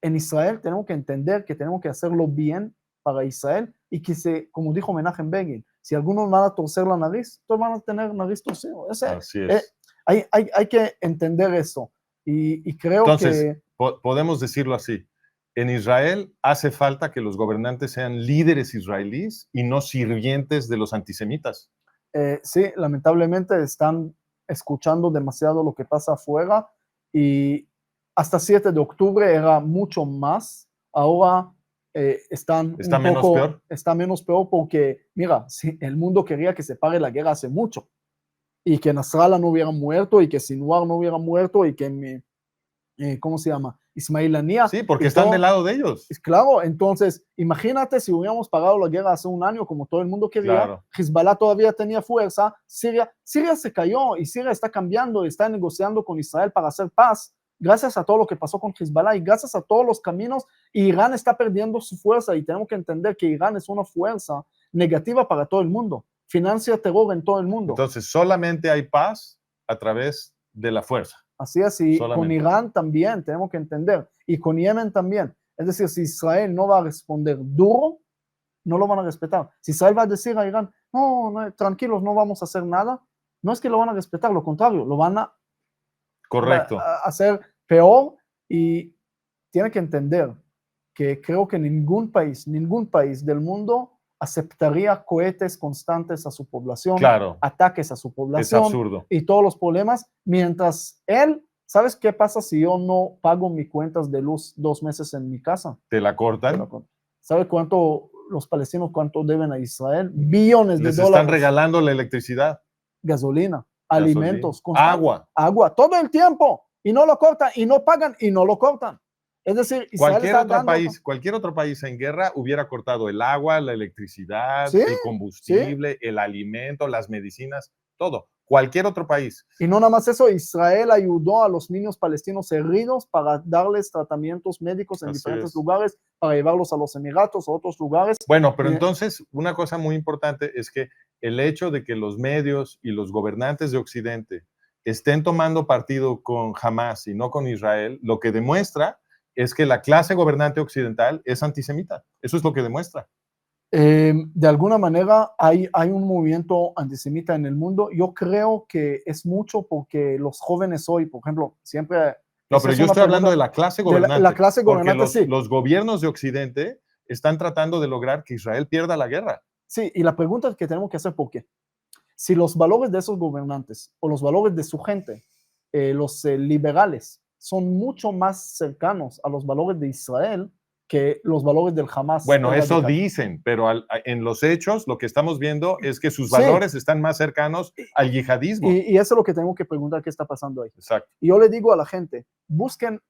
En Israel tenemos que entender que tenemos que hacerlo bien para Israel y que, como dijo Menachem Begin, si algunos van a torcer la nariz, todos van a tener nariz torcida. Así es. Hay que entender eso. Y creo Entonces, que... podemos decirlo así. En Israel hace falta que los gobernantes sean líderes israelíes y no sirvientes de los antisemitas. Sí, lamentablemente están escuchando demasiado lo que pasa afuera y hasta 7 de octubre era mucho más. Ahora está menos peor porque, mira, si el mundo quería que se pare la guerra hace mucho y que Nasrallah no hubiera muerto y que Sinwar no hubiera muerto y que, ¿cómo se llama? Ismail Haniyeh. Sí, porque están del lado de ellos. Claro, entonces, imagínate si hubiéramos parado la guerra hace un año como todo el mundo quería. Claro. Hezbollah todavía tenía fuerza. Siria se cayó y Siria está cambiando y está negociando con Israel para hacer paz. Gracias a todo lo que pasó con Hezbollah y gracias a todos los caminos, Irán está perdiendo su fuerza y tenemos que entender que Irán es una fuerza negativa para todo el mundo. Financia terror en todo el mundo. Entonces, solamente hay paz a través de la fuerza. Así es, y con Irán también tenemos que entender, y con Yemen también. Es decir, si Israel no va a responder duro, no lo van a respetar. Si Israel va a decir a Irán, no, tranquilos, no vamos a hacer nada, no es que lo van a respetar, lo contrario, lo van a hacer peor. Y tiene que entender que creo que ningún país del mundo aceptaría cohetes constantes a su población, ataques a su población, es absurdo. Y todos los problemas, mientras ¿sabes qué pasa si yo no pago mis cuentas de luz 2 meses en mi casa? ¿Te la cortan? ¿Sabe los palestinos cuánto deben a Israel? Billones de dólares. Les están regalando la electricidad. Gasolina, alimentos, agua, todo el tiempo, y no lo cortan, y no pagan, y no lo cortan. Es decir, cualquier otro país en guerra hubiera cortado el agua, la electricidad, el combustible, el alimento, las medicinas, todo. cualquier otro país. Y no nada más eso, Israel ayudó a los niños palestinos heridos para darles tratamientos médicos en Así diferentes es. lugares, para llevarlos a los Emiratos o otros lugares. Bueno, pero Y- entonces una cosa muy importante es que el hecho de que los medios y los gobernantes de Occidente estén tomando partido con Hamas y no con Israel, lo que demuestra es que la clase gobernante occidental es antisemita. Eso es lo que demuestra. De alguna manera hay un movimiento antisemita en el mundo. Yo creo que es mucho porque los jóvenes hoy, por ejemplo, siempre... No, pero yo estoy hablando de la clase gobernante. La clase gobernante, porque sí. los gobiernos de Occidente están tratando de lograr que Israel pierda la guerra. Sí, y la pregunta que tenemos que hacer, ¿por qué? Si los valores de esos gobernantes o los valores de su gente, los liberales, son mucho más cercanos a los valores de Israel que los valores del Hamas. Bueno, eso dicen, pero en los hechos lo que estamos viendo es que sus valores están más cercanos al yihadismo. Y eso es lo que tengo que preguntar, ¿qué está pasando ahí? Exacto. Y yo le digo a la gente, busquen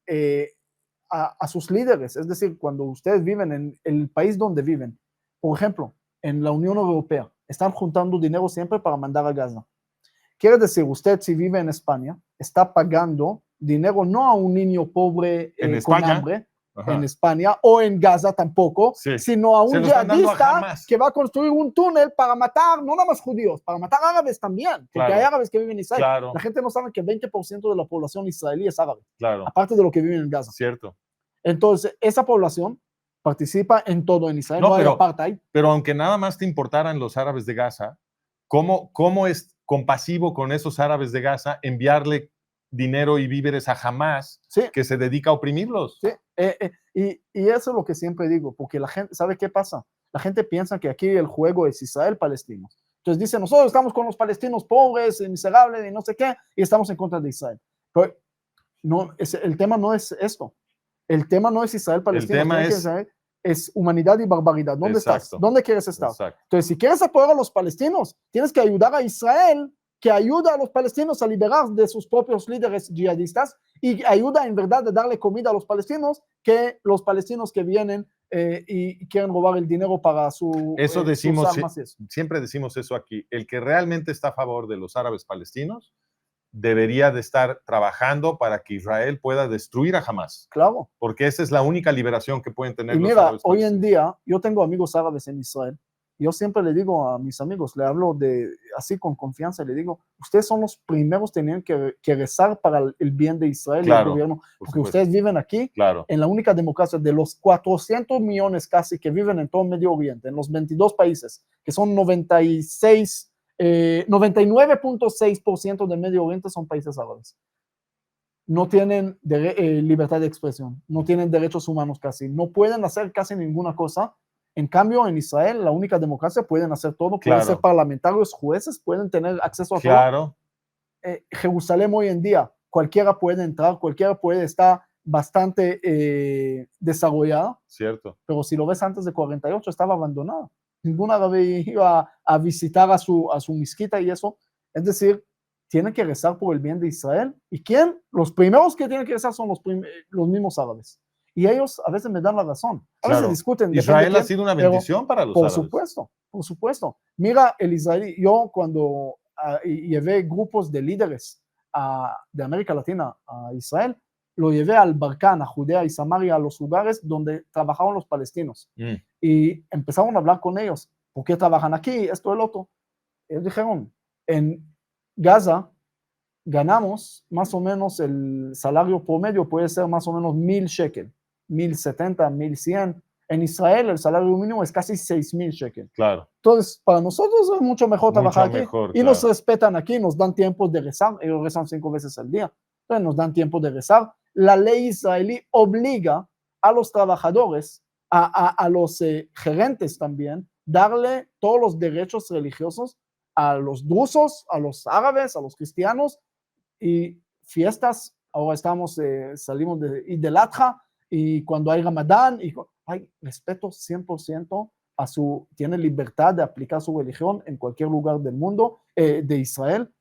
a sus líderes, es decir, cuando ustedes viven en el país donde viven, por ejemplo, en la Unión Europea, están juntando dinero siempre para mandar a Gaza. Quiere decir, usted si vive en España, está pagando dinero no a un niño pobre con hambre, Ajá. en España o en Gaza tampoco, sí, sino a un yihadista que va a construir un túnel para matar no nada más judíos, para matar árabes también, porque hay árabes que viven en Israel. Claro. La gente no sabe que 20% de la población israelí es árabe, claro. aparte de lo que viven en Gaza. Cierto. Entonces, esa población participa en todo en Israel, no hay apartheid. Pero aunque nada más te importaran los árabes de Gaza, ¿cómo es compasivo con esos árabes de Gaza enviarle dinero y víveres a Hamas, sí, que se dedica a oprimirlos? Sí, y eso es lo que siempre digo, porque la gente, ¿sabe qué pasa? La gente piensa que aquí el juego es Israel-Palestino. Entonces dice, nosotros estamos con los palestinos pobres, miserables y no sé qué, y estamos en contra de Israel. Pero no, el tema no es esto. El tema no es Israel-Palestino. El tema es humanidad y barbaridad. ¿Dónde estás? ¿Dónde quieres estar? Exacto. Entonces, si quieres apoyar a los palestinos, tienes que ayudar a Israel, que ayuda a los palestinos a liberar de sus propios líderes yihadistas y ayuda en verdad a darle comida a los palestinos, que los palestinos que vienen y quieren robar el dinero para eso decimos, sus armas. Siempre decimos eso aquí. El que realmente está a favor de los árabes palestinos debería de estar trabajando para que Israel pueda destruir a Hamas. Claro. Porque esa es la única liberación que pueden tener los árabes. Hoy en día, yo tengo amigos árabes en Israel. Yo siempre le digo a mis amigos, le hablo así con confianza, le digo, ustedes son los primeros que tienen que rezar para el bien de Israel y el gobierno, porque ustedes viven aquí, en la única democracia de los 400 millones casi que viven en todo Medio Oriente, en los 22 países, que son 99.6% del Medio Oriente son países árabes. No tienen libertad de expresión, no tienen derechos humanos casi, no pueden hacer casi ninguna cosa. En cambio, en Israel, la única democracia, pueden hacer todo, pueden ser parlamentarios, jueces, pueden tener acceso a todo. Jerusalén hoy en día, cualquiera puede entrar, cualquiera puede estar bastante desarrollada. Cierto. Pero si lo ves antes de 48, estaba abandonada. Ningún árabe iba a visitar a su mezquita y eso. Es decir, tienen que rezar por el bien de Israel. ¿Y quién? Los primeros que tienen que rezar son los mismos árabes. Y ellos a veces me dan la razón. A veces discuten. Israel ha sido una bendición para los árabes. Por supuesto. Mira, el israelí, yo cuando llevé grupos de líderes de América Latina a Israel, lo llevé al Barcán, a Judea y Samaria, a los lugares donde trabajaban los palestinos. Y empezaron a hablar con ellos. ¿Por qué trabajan aquí? Esto, el otro. Ellos dijeron, en Gaza ganamos más o menos el salario promedio puede ser más o menos 1,000 shekel, 1,070, 1,100. En Israel el salario mínimo es casi 6,000 shekel. Claro. Entonces, para nosotros es mucho mejor trabajar aquí. Y nos respetan aquí, nos dan tiempo de rezar. Ellos rezan 5 veces al día. Entonces, nos dan tiempo de rezar. La ley israelí obliga a los trabajadores, a los gerentes también, darle todos los derechos religiosos a los drusos, a los árabes, a los cristianos, y fiestas. Ahora salimos de Eid al-Adha, y cuando hay Ramadán, hay respeto 100% tiene libertad de aplicar su religión en cualquier lugar del mundo, de Israel.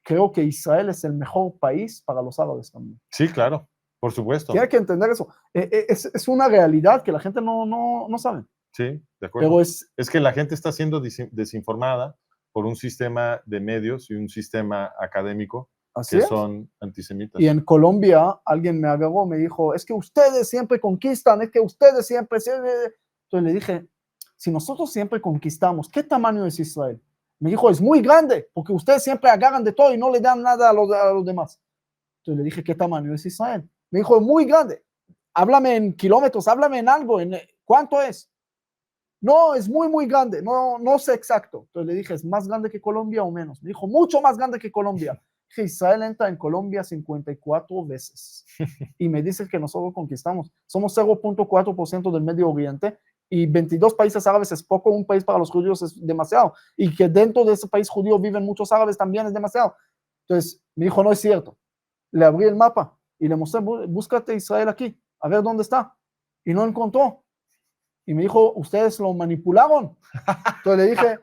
Creo que Israel es el mejor país para los árabes también. Sí, claro, por supuesto. Tiene que entender eso. Es una realidad que la gente no sabe. Sí, de acuerdo. Pero es que la gente está siendo desinformada por un sistema de medios y un sistema académico Así que es. son antisemitas. Y en Colombia alguien me agarró, me dijo, es que ustedes siempre conquistan, es que ustedes siempre... Entonces le dije, si nosotros siempre conquistamos, ¿qué tamaño es Israel? Me dijo, es muy grande, porque ustedes siempre agarran de todo y no le dan nada a los demás. Entonces le dije, ¿qué tamaño es Israel? Me dijo, es muy grande. Háblame en kilómetros, háblame en algo, ¿cuánto es? No, es muy, muy grande, no sé exacto. Entonces le dije, ¿es más grande que Colombia o menos? Me dijo, mucho más grande que Colombia. Dije, Israel entra en Colombia 54 veces. Y me dice que nosotros conquistamos. Somos 0.4% del Medio Oriente y 22 países árabes es poco, un país para los judíos es demasiado. Y que dentro de ese país judío viven muchos árabes también es demasiado. Entonces me dijo, no es cierto. Le abrí el mapa y le mostré, búscate Israel aquí, a ver dónde está. Y no encontró. Y me dijo, ustedes lo manipularon. Entonces le dije,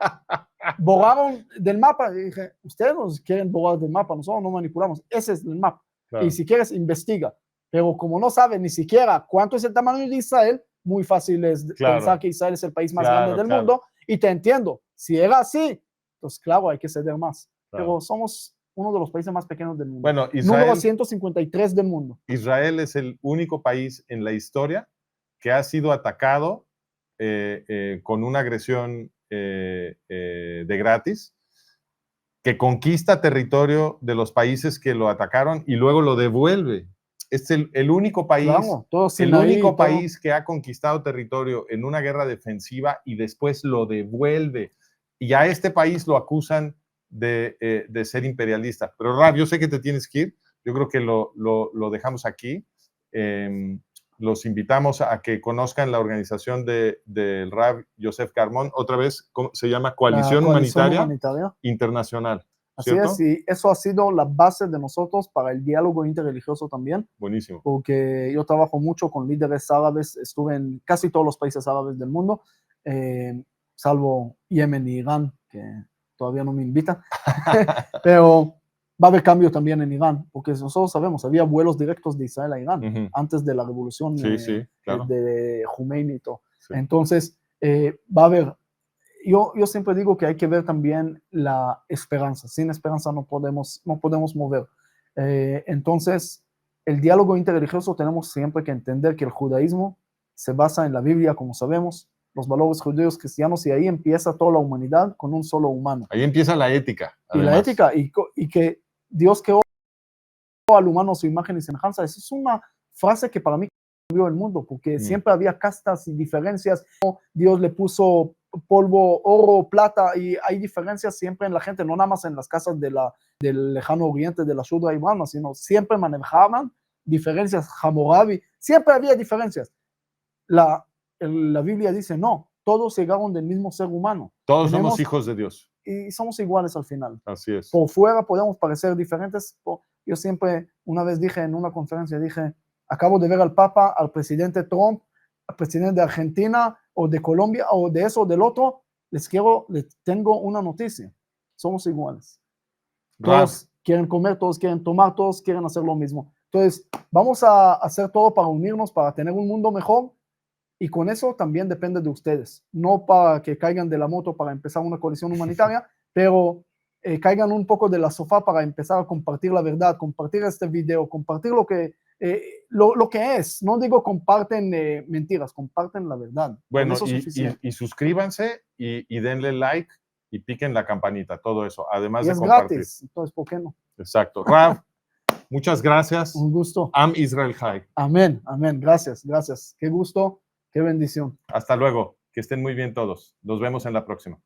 borraron del mapa. Y dije, ustedes nos quieren borrar del mapa, nosotros no manipulamos. Ese es el mapa. Claro. Y si quieres, investiga. Pero como no saben ni siquiera cuánto es el tamaño de Israel, muy fácil es pensar que Israel es el país más grande del mundo. Y te entiendo. Si era así, pues claro, hay que ceder más. Pero somos uno de los países más pequeños del mundo. Bueno, Israel, número 153 del mundo. Israel es el único país en la historia que ha sido atacado con una agresión de gratis, que conquista territorio de los países que lo atacaron y luego lo devuelve. Es el único país, claro, el único país que ha conquistado territorio en una guerra defensiva y después lo devuelve. Y a este país lo acusan de ser imperialista. Pero Rav, yo sé que te tienes que ir. Yo creo que lo dejamos aquí. Los invitamos a que conozcan la organización del Rav Yosef Carmón. Otra vez, se llama Coalición Humanitaria Internacional. ¿Cierto? Así es, y eso ha sido la base de nosotros para el diálogo interreligioso también. Buenísimo. Porque yo trabajo mucho con líderes árabes, estuve en casi todos los países árabes del mundo, salvo Yemen y Irán, que todavía no me invitan. Pero va a haber cambio también en Irán, porque nosotros sabemos, había vuelos directos de Israel a Irán antes de la revolución claro. de Khomeini y todo. Sí. Entonces, va a haber, yo siempre digo que hay que ver también la esperanza. Sin esperanza no podemos mover. Entonces, el diálogo interreligioso tenemos siempre que entender que el judaísmo se basa en la Biblia, como sabemos, los valores judíos cristianos, y ahí empieza toda la humanidad con un solo humano. Ahí empieza la ética. Además. Y la ética, y que Dios creó al humano a su imagen y semejanza. Esa es una frase que para mí cambió el mundo, porque siempre había castas y diferencias. Dios le puso polvo, oro, plata, y hay diferencias siempre en la gente, no nada más en las casas del lejano oriente, de la Shudra y Brahma, sino siempre manejaban diferencias. Hammurabi, siempre había diferencias. La Biblia dice, no, todos llegaron del mismo ser humano. Todos somos hijos de Dios. Y somos iguales al final. Así es. Por fuera podemos parecer diferentes. Yo siempre, una vez dije en una conferencia, acabo de ver al Papa, al presidente Trump, al presidente de Argentina, o de Colombia, o de eso, o del otro. Les tengo una noticia. Somos iguales. Todos quieren comer, todos quieren tomar, todos quieren hacer lo mismo. Entonces, vamos a hacer todo para unirnos, para tener un mundo mejor. Y con eso también depende de ustedes, no para que caigan de la moto para empezar una coalición humanitaria, pero caigan un poco de la sofá para empezar a compartir la verdad, compartir este video, compartir lo que es. No digo comparten mentiras, comparten la verdad. Bueno, y suscríbanse y denle like y piquen la campanita, todo eso, además y de es compartir. Gratis, entonces, ¿por qué no? Exacto. Rav, muchas gracias. Un gusto. Am Israel Chai. Amén, amén. Gracias. Qué gusto. Qué bendición. Hasta luego. Que estén muy bien todos. Nos vemos en la próxima.